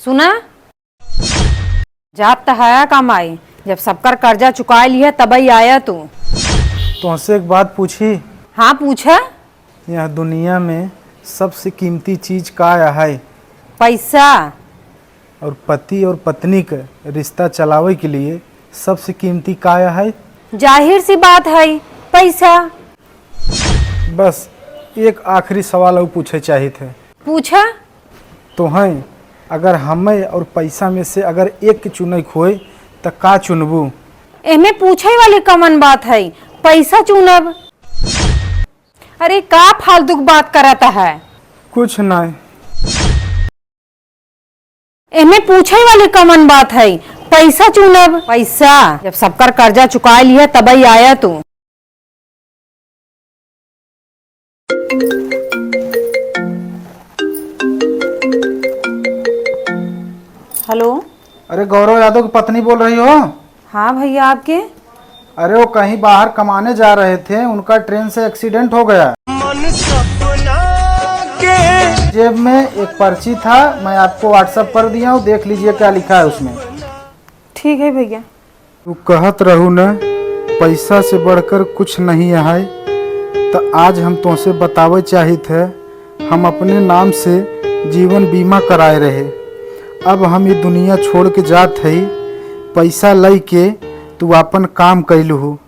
सुना, जात तो है कमाई, जब सबकर कर्जा चुका लिया तभी आया तू। तुमसे एक बात पूछी? हाँ पूछा। यह दुनिया में सबसे कीमती चीज का है? पैसा। और पति और पत्नी का रिश्ता चलावे के लिए सबसे कीमती का है? जाहिर सी बात है, पैसा। बस एक आखिरी सवाल और पूछे चाहिए थे। पूछा। तो हैं, अगर हमें और पैसा में से अगर एक के चुने खोए तो का चुनबू? एमे पूछे वाली कमन बात है, पैसा चुनब। अरे का फालतू की बात करता है? कुछ नहीं। एमे पूछे वाली कमन बात है, पैसा चुनब। पैसा, जब सबकर कर्जा चुका लिया तभी आया तू। हेलो। अरे गौरव यादव की पत्नी बोल रही हो? हाँ भैया, आपके? अरे वो कहीं बाहर कमाने जा रहे थे, उनका ट्रेन से एक्सीडेंट हो गया। जेब में एक पर्ची था, मैं आपको व्हाट्सएप कर दिया हूँ, देख लीजिए क्या लिखा है उसमें। ठीक है भैया। तू कहत रहू न पैसा से बढ़कर कुछ नहीं है, तो आज हम तुमसे बतावे चाहे थे, हम अपने नाम से जीवन बीमा कराए रहे। अब हम ये दुनिया छोड़ के जात है, पैसा लई के तू अपन काम कैलू।